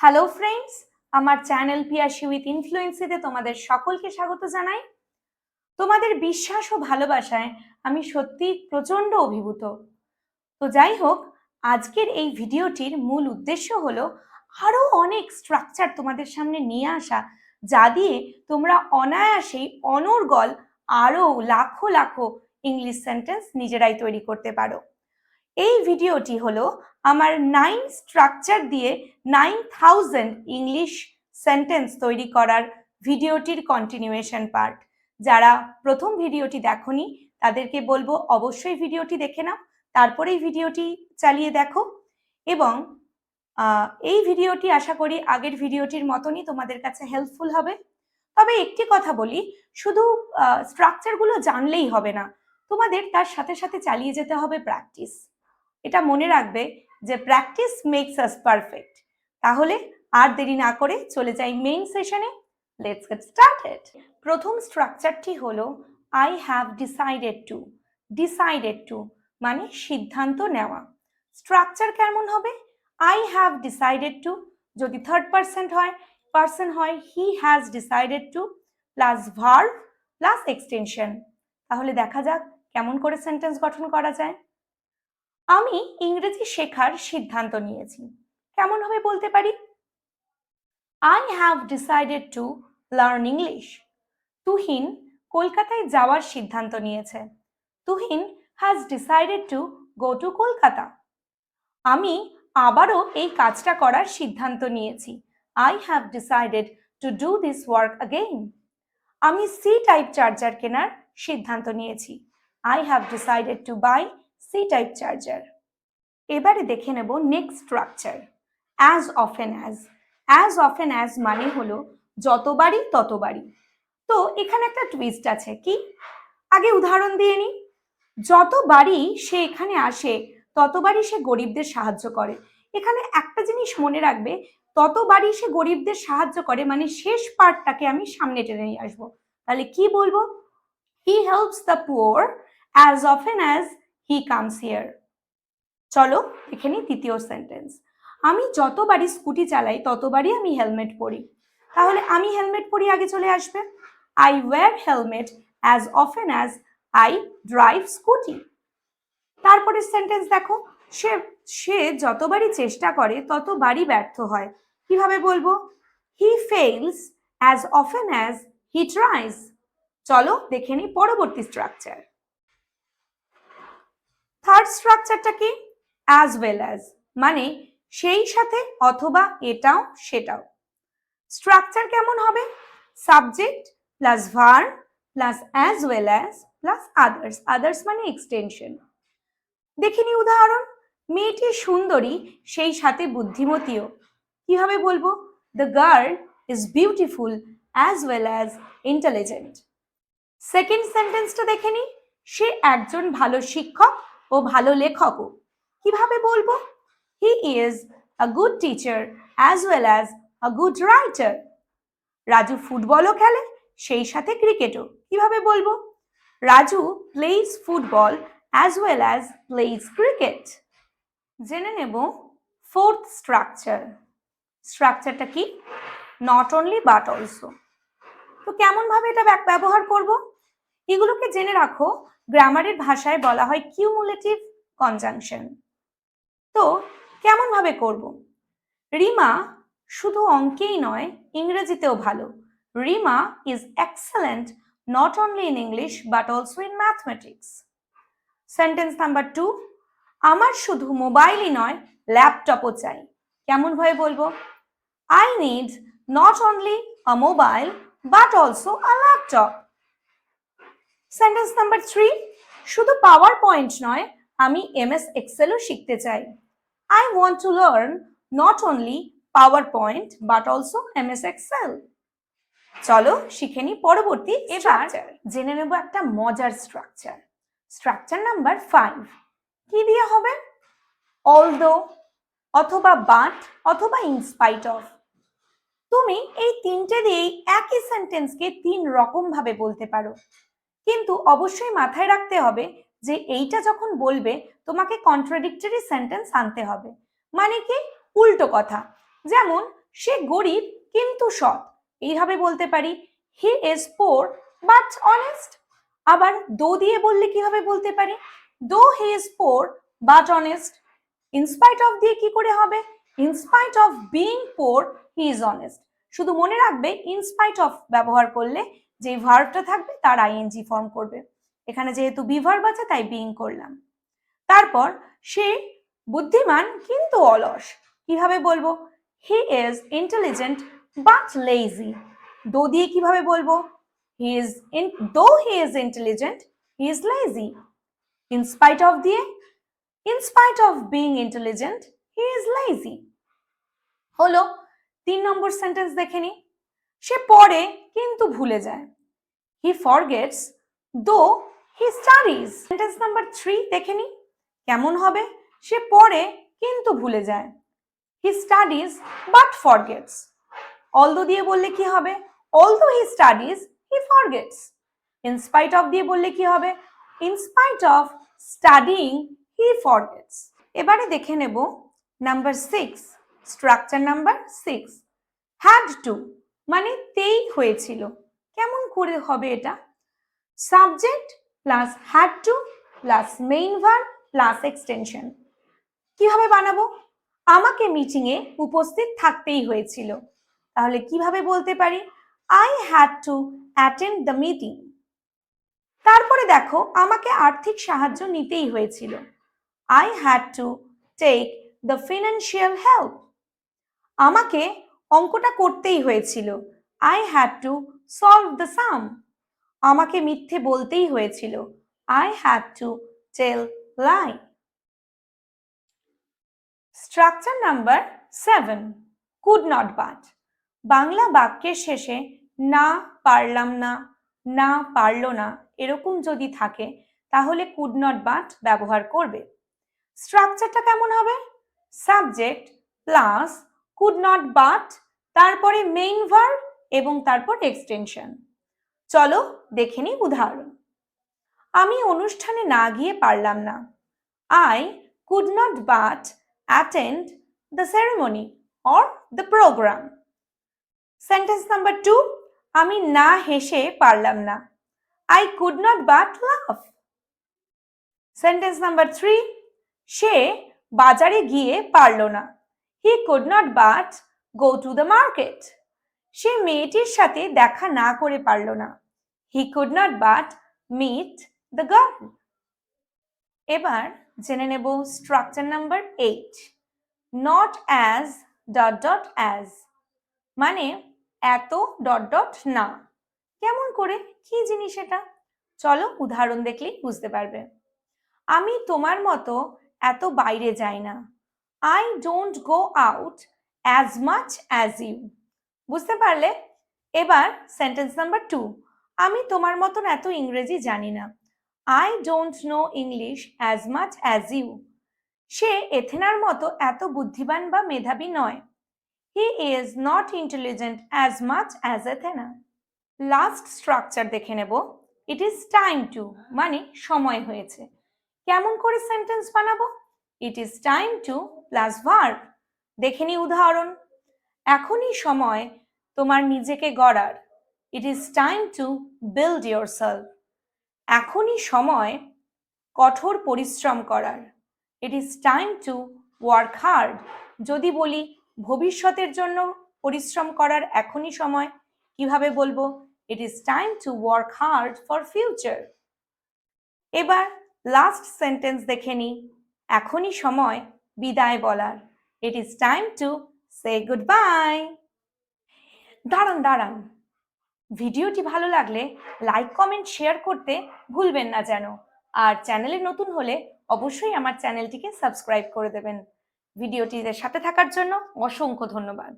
Hello friends, আমার channel পিয়াশি with ইনফ্লুয়েন্সিতে তোমাদের সকলকে স্বাগত জানাই। তোমাদের বিশ্বাস ও ভালোবাসায় আমি সত্যি প্রচন্ড অভিভূত। তো যাই হোক, আজকের এই ভিডিওটির মূল উদ্দেশ্য হলো আরো অনেক স্ট্রাকচার তোমাদের সামনে নিয়ে আসা, যা দিয়ে তোমরা অনায়াসেই অনর্গল আরো লাখো লাখো ইংলিশ সেন্টেন্স নিজেরাই তৈরি করতে পারো। এই ভিডিওটি হলো আমার 9 স্ট্রাকচার দিয়ে 9000 ইংলিশ সেন্টেন্স তৈরি করার ভিডিওটির কন্টিনিউয়েশন পার্ট। যারা প্রথম ভিডিওটি দেখোনি তাদেরকে বলবো অবশ্যই ভিডিওটি দেখে নাও, তারপরেই ভিডিওটি চালিয়ে দেখো। এবং এই ভিডিওটি আশা করি আগের ভিডিওটির মতনই তোমাদের কাছে হেল্পফুল হবে। তবে একটি কথা বলি, শুধু স্ট্রাকচারগুলো জানলেই হবে না, তোমাদের তার সাথে সাথে চালিয়ে যেতে হবে প্র্যাকটিস। এটা মনে রাখবে যে প্র্যাকটিস মেক্স আস পারফেক্ট। তাহলে আর দেরি না করে চলে যাই মেইন সেশনে। Let's get started. প্রথম স্ট্রাকচারটি হলো I have decided to. Decided to মানে সিদ্ধান্ত নেওয়া। স্ট্রাকচার কেমন হবে? আই হ্যাভ ডিসাইডেড টু, যদি থার্ড পার্সন হয় he has decided to plus verb plus extension. তাহলে দেখা যাক কেমন করে সেন্টেন্স গঠন করা যায়। আমি ইংরেজি শেখার সিদ্ধান্ত নিয়েছি। কেমন হবে বলতে পারি? I have decided to learn English. Tuhin কলকাতায় যাওয়ার সিদ্ধান্ত নিয়েছে। Tuhin has decided to go to Kolkata. আমি আবারও এই কাজটা করার সিদ্ধান্ত নিয়েছি। I have decided to do this work again. আমি সি টাইপ চার্জার কেনার সিদ্ধান্ত নিয়েছি। I have decided to buy C type charger. এবারে দেখে নেব next structure, as often as. As often as মানে হলো যতবারই ততবারই। তো এখানে একটা টুইস্ট আছে। কি? আগে উদাহরণ দিয়ে নি। যতবারই সে এখানে আসে ততবারই সে গরিবদের সাহায্য করে। এখানে একটা জিনিস মনে রাখবে, ততবারই সে গরিবদের সাহায্য করে মানে শেষ পার্টটাকে আমি সামনে টেনে নিয়ে আসবো। তাহলে কি বলবো? He helps the poor as often as he comes here. চলো দেখে নিই দ্বিতীয় সেন্টেন্স। আমি যতবারই স্কুটি চালাই ততবারই আমি হেলমেট পরি। তাহলে আমি হেলমেট পরি আগে চলে আসবে। I wear helmet as often as I drive scooty. তারপরে সেন্টেন্স দেখো, সে যতবারই চেষ্টা করে ততবারই ব্যর্থ হয়। কিভাবে বলবো? He fails as often as he tries. চলো দেখে নিই পরবর্তী স্ট্রাকচার। থার্ড স্ট্রাকচারটা কি? অ্যাজ ওয়েল অ্যাজ মানে সেই সাথে অথবা এটাও সেটাও। স্ট্রাকচার কেমন হবে? Subject plus verb plus as well as plus others. Others মানে এক্সটেনশন। দেখিনি উদাহরণ। মেয়েটি সুন্দরী সেই সাথে বুদ্ধিমতীও। কিভাবে বলবো? The girl is beautiful as well as intelligent. Second সেন্টেন্সটা দেখে নিই। সে একজন ভালো শিক্ষক ও ভালো লেখকও। কিভাবে বলবো? He is a good teacher as well as a good writer. Raju ফুটবলও খেলে সেই সাথে ক্রিকেটও। কিভাবে বলবো? Raju plays football as well as plays cricket. জেনে নেব ফোর্থ স্ট্রাকচার। স্ট্রাকচারটা কি? Not only but also. তো কেমন ভাবে এটা ব্যবহার করব? এগুলোকে জেনে রাখো, গ্রামারের ভাষায় বলা হয় কিউমুলেটিভ কনজাংশন। তো কেমন ভাবে করব? রিমা শুধু অঙ্কেই নয় ইংরেজিতেও ভালো। Rima is excellent not only in English but also in mathematics. Sentence number 2, আমার শুধু মোবাইলই নয় ল্যাপটপও চাই। কেমন ভাবে বলবো? I need not only a mobile but also a laptop. Sentence number 3, শুধু পাওয়ার পয়েন্ট নয় আমি এমএস এক্সেলও শিখতে চাই। I want to learn not only PowerPoint but also MS Excel. চলো শিখে নি পরবর্তী। এবার জেনে নেব একটা মজার স্ট্রাকচার। স্ট্রাকচার নাম্বার 5 কি দিয়ে হবে? অলদো অথবা বাট অথবা ইনস্পাইট অফ। তুমি এই তিনটে দিয়েই একই সেন্টেন্সকে 3 রকম ভাবে বলতে পারো, কিন্তু অবশ্যই মাথায় রাখতে হবে যে এইটা যখন বলবে তোমাকে কন্ট্রাডিক্টরি সেন্টেন্স আনতে হবে। মানে কি? উল্টো কথা। যেমন সে গরিব কিন্তু সৎ, এইভাবে বলতে পারি he is poor but honest. আবার দো দিয়ে বললে কিভাবে বলতে পারি, though he is poor but honest. In spite of দিয়ে কি করে হবে, in spite of being poor he is honest. শুধু মনে রাখবে ইনস্পাইট অফ ব্যবহার করলে যে ভার্বটা থাকবে তার আইএনজি ফর্ম করবে। এখানে যেহেতু বি ভার্ব আছে তাই বিইং করলাম। তারপর সে বুদ্ধিমান কিন্তু অলস, কিভাবে বলবো, he is intelligent but lazy. Though দিয়ে কিভাবে বলবো, though he is intelligent he is lazy. In spite of দিয়ে, in spite of being intelligent he is lazy। হলো 3 নম্বর সেন্টেন্স দেখে নি, সে পড়ে কিন্তু ভুলে যায়, he forgets though he studies। Sentence number 3 দেখে নি, কেমন হবে, সে পড়ে কিন্তু ভুলে যায়, he studies but forgets। although দিয়ে বললে কি হবে, although he studies he forgets। in spite of দিয়ে বললে কি হবে, in spite of studying he forgets। এবারে দেখে নেব number 6, structure number 6, had to মানে তেই হয়েছিল। কেমন করে হবে এটা, subject plus had to plus main verb plus extension. কিভাবে বানাবো, আমাকে মিটিং এ উপস্থিত থাকতেই হয়েছিল, তাহলে কিভাবে বলতে পারি, I had to attend the meeting। তারপরে দেখো আমাকে আর্থিক সাহায্য নিতেই হয়েছিল, I had to take the financial help। আমাকে অঙ্কটা করতেই হয়েছিল, I had to solve the sum। আমাকে মিথ্যে বলতেই হয়েছিল, I had to tell lie। Structure number 7, could not but। Bangla বাক্যের শেষে না, পারলাম না, না পারলো না এরকম যদি থাকে তাহলে could not but ব্যবহার করবে। স্ট্রাকচারটা কেমন হবে, subject plus could not but, তারপরে মেইন ভার্ব এবং তারপর এক্সটেনশন। চলো দেখে নিই উদাহরণ। আমি অনুষ্ঠানে না গিয়ে পারলাম না, I could not but attend the ceremony or the program। Sentence number 2, আমি না হেসে পারলাম না, I could not but laugh। Sentence number 3, সে বাজারে গিয়ে পারলো না, he could not but go to the market। সে মেয়েটির সাথে দেখা না করে পারলো না, he could not but meet the girl। এবার জেনে নেব structure number 8, not as dot dot as মানে এত ডট ডট না। কেমন করে, কি জিনিস এটা, চলো উদাহরণ দেখলেই বুঝতে পারবে। আমি তোমার মতো এত বাইরে যাই না, I don't go out as much as you। বুঝতে পারলে। এবার সেন্টেন্স নাম্বার 2, আমি তোমার মতন এত ইংরেজি জানি না, I don't know English as much as you। সে এথেনার মতো এত বুদ্ধিমান বা মেধাবী নয়, he is not intelligent as much as Athena। Last structure দেখে নেব, it is time to মানে সময় হয়েছে। কেমন করে সেন্টেন্স বানাবো, it is time to plus verb. দেখে নি উদাহরণ, এখনই সময় তোমার নিজেকে গড়ার, it is time to build yourself। এখনই সময় কঠোর পরিশ্রম করার, it is time to work hard। যদি বলি ভবিষ্যতের জন্য পরিশ্রম করার এখনই সময়, কিভাবে বলবো, it is time to work hard for future। এবার লাস্ট সেন্টেন্স দেখে নি, এখনই সময় বিদায় বলার, it is time to say goodbye। দাঁড়ান দাঁড়ান, ভিডিওটি ভালো লাগলে লাইক কমেন্ট শেয়ার করতে ভুলবেন না যেন, আর চ্যানেলে নতুন হলে অবশ্যই আমার চ্যানেলটিকে সাবস্ক্রাইব করে দেবেন। ভিডিওটিতে সাথে থাকার জন্য অসংখ্য ধন্যবাদ।